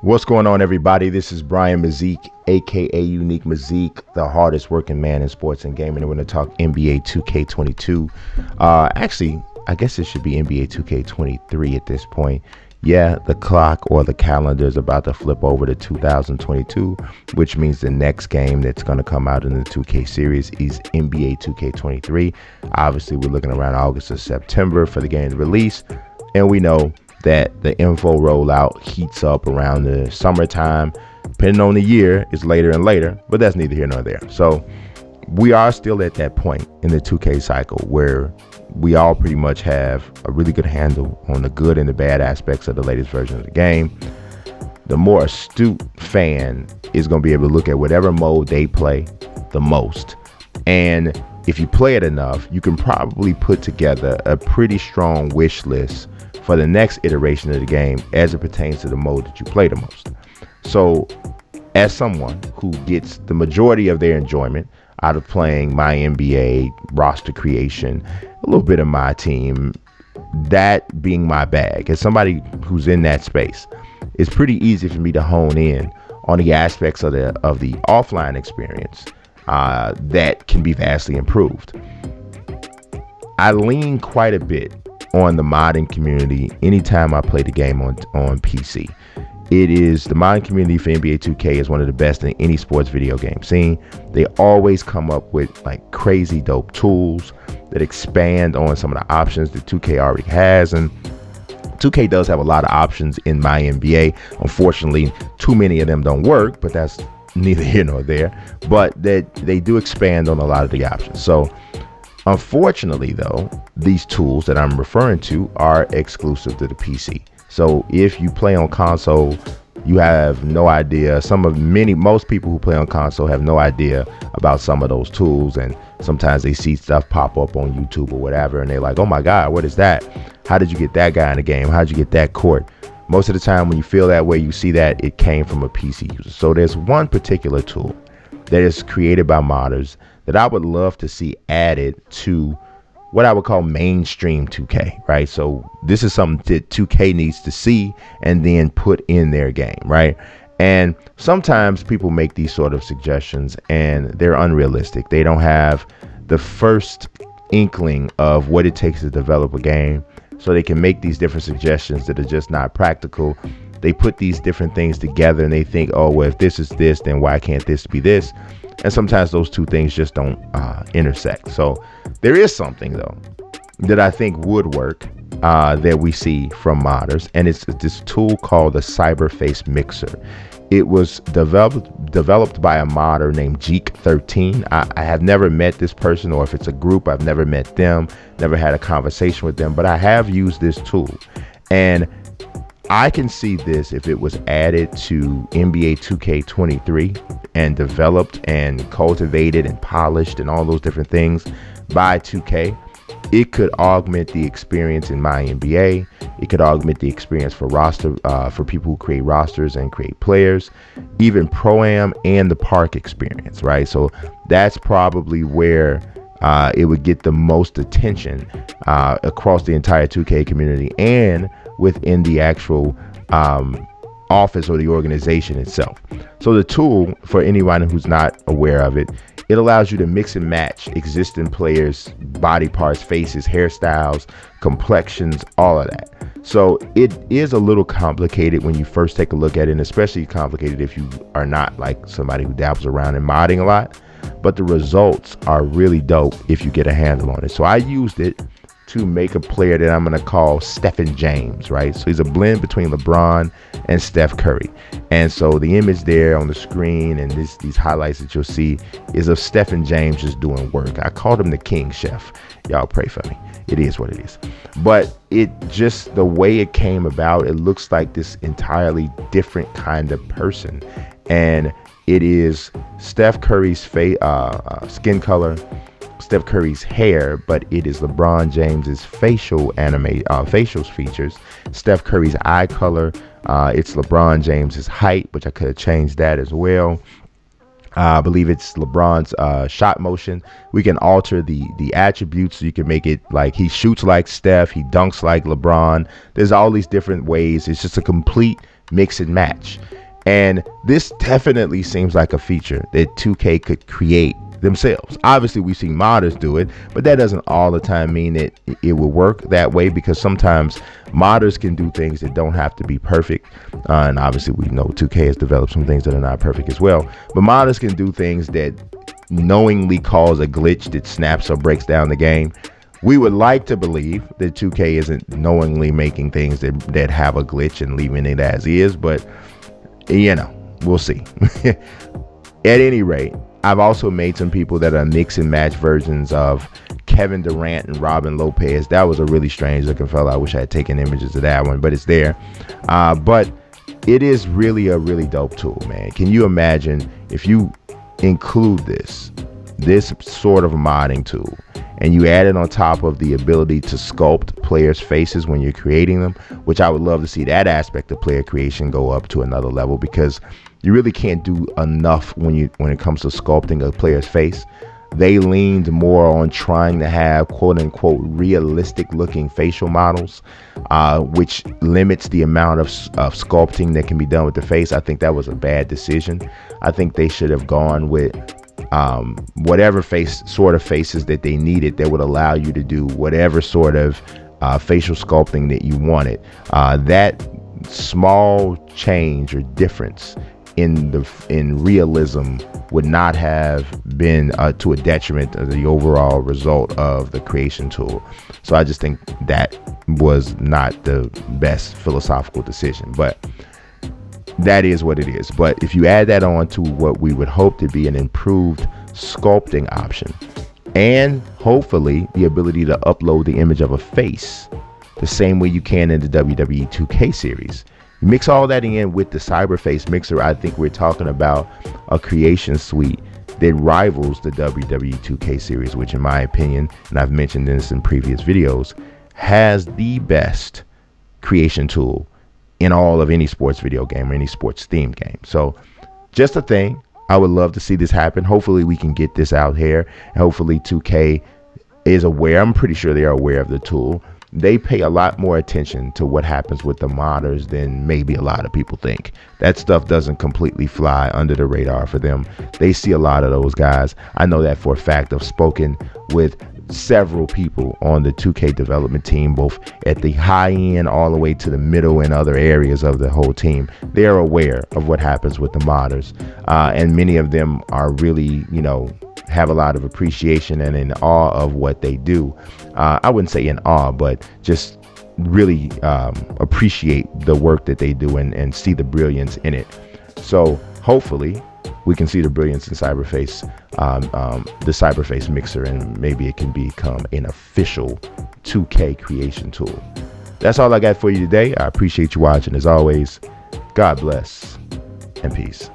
What's going on, everybody? This is Brian Mazik, aka Unique Mazik, the hardest working man in sports and gaming. And we're going to talk NBA 2K22. Actually, I guess it should be NBA 2K23 at this point. Yeah, the clock or the calendar is about to flip over to 2022, which means the next game that's going to come out in the 2K series is NBA 2K23. Obviously, we're looking around August or September for the game's release, and we know that the info rollout heats up around the summertime. Depending on the year, it's later and later, but that's neither here nor there. So we are still at that point in the 2K cycle where we all pretty much have a really good handle on the good and the bad aspects of the latest version of the game. The more astute fan is going to be able to look at whatever mode they play the most. And if you play it enough, you can probably put together a pretty strong wish list for the next iteration of the game as it pertains to the mode that you play the most. So as someone who gets the majority of their enjoyment out of playing my NBA roster creation, a little bit of my team, that being my bag, as somebody who's in that space, it's pretty easy for me to hone in on the aspects of the offline experience that can be vastly improved. I lean quite a bit on the modding community anytime I play the game on PC. It is the modding community for NBA 2K is one of the best in any sports video game scene. They always come up with like crazy dope tools that expand on some of the options that 2K already has, and 2K does have a lot of options in my NBA. Unfortunately, too many of them don't work, but that's neither here nor there. But that they do expand on a lot of the options. So unfortunately, though, these tools that I'm referring to are exclusive to the PC. So if you play on console, you have no idea. Most people who play on console have no idea about some of those tools. And sometimes they see stuff pop up on YouTube or whatever, and they're like, oh my God, what is that? How did you get that guy in the game? How'd you get that court? Most of the time when you feel that way, you see that it came from a PC user. So there's one particular tool that is created by modders that I would love to see added to what I would call mainstream 2K, right? So this is something that 2K needs to see and then put in their game, right? And sometimes people make these sort of suggestions and they're unrealistic. They don't have the first inkling of what it takes to develop a game, so they can make these different suggestions that are just not practical. They put these different things together and they think, oh, well, if this is this, then why can't this be this? And sometimes those two things just don't intersect. So there is something, though, that I think would work that we see from modders. And it's this tool called the Cyberface Mixer. It was developed by a modder named Geek13. I have never met this person, or if it's a group, I've never met them, never had a conversation with them, but I have used this tool. And I can see this if it was added to NBA 2K23 and developed and cultivated and polished and all those different things by 2K. It could augment the experience in my NBA. It could augment the experience for people who create rosters and create players, even Pro-Am and the park experience, right? So that's probably where it would get the most attention across the entire 2K community and within the actual office or the organization itself. So the tool, for anyone who's not aware of it, it allows you to mix and match existing players' body parts, faces, hairstyles, complexions, all of that. So it is a little complicated when you first take a look at it, and especially complicated if you are not like somebody who dabbles around in modding a lot. But the results are really dope if you get a handle on it. So I used it to make a player that I'm going to call Stephen James, right? So he's a blend between LeBron and Steph Curry. And so the image there on the screen and these highlights that you'll see is of Stephen James just doing work. I called him the King Chef. Y'all pray for me. It is what it is. But it just, the way it came about, it looks like this entirely different kind of person. And it is Steph Curry's skin color, Steph Curry's hair, but it is LeBron James's facial features, Steph Curry's eye color, it's LeBron James's height, which I could have changed that as well. I believe it's LeBron's shot motion. We can alter the attributes. So you can make it like he shoots like Steph, he dunks like LeBron. There's all these different ways. It's just a complete mix and match. And this definitely seems like a feature that 2K could create themselves. Obviously, we've seen modders do it, but that doesn't all the time mean that it will work that way, because sometimes modders can do things that don't have to be perfect. And obviously, we know 2K has developed some things that are not perfect as well. But modders can do things that knowingly cause a glitch that snaps or breaks down the game. We would like to believe that 2K isn't knowingly making things that have a glitch and leaving it as is, but we'll see. At any rate, I've also made some people that are mix and match versions of Kevin Durant and Robin Lopez. That was a really strange looking fella. I wish I had taken images of that one, but it's there. But it is really a really dope tool, man. Can you imagine if you include this sort of modding tool and you add it on top of the ability to sculpt players' faces when you're creating them, which I would love to see that aspect of player creation go up to another level, because you really can't do enough when it comes to sculpting a player's face. They leaned more on trying to have quote unquote realistic looking facial models, which limits the amount of sculpting that can be done with the face. I think that was a bad decision. I think they should have gone with whatever sort of faces that they needed that would allow you to do whatever sort of facial sculpting that you wanted. That small change or difference in realism would not have been to a detriment of the overall result of the creation tool. So I just think that was not the best philosophical decision, but that is what it is. But if you add that on to what we would hope to be an improved sculpting option, and hopefully the ability to upload the image of a face the same way you can in the WWE 2K series, you mix all that in with the Cyberface Mixer, I think we're talking about a creation suite that rivals the WWE 2K series, which in my opinion, and I've mentioned this in previous videos, has the best creation tool in all of any sports video game or any sports themed game. So just a thing. I would love to see this happen. Hopefully we can get this out here, and hopefully 2K is aware. I'm pretty sure they are aware of the tool. They pay a lot more attention to what happens with the modders than maybe a lot of people think. That stuff doesn't completely fly under the radar for them. They see a lot of those guys. I know that for a fact. I've spoken with several people on the 2K development team, both at the high end all the way to the middle and other areas of the whole team. They're aware of what happens with the modders, and many of them are really, have a lot of appreciation and in awe of what they do. I wouldn't say in awe, but just really appreciate the work that they do and see the brilliance in it. So hopefully we can see the brilliance in Cyberface, the Cyberface Mixer, and maybe it can become an official 2K creation tool. That's all I got for you today. I appreciate you watching. As always, God bless and peace.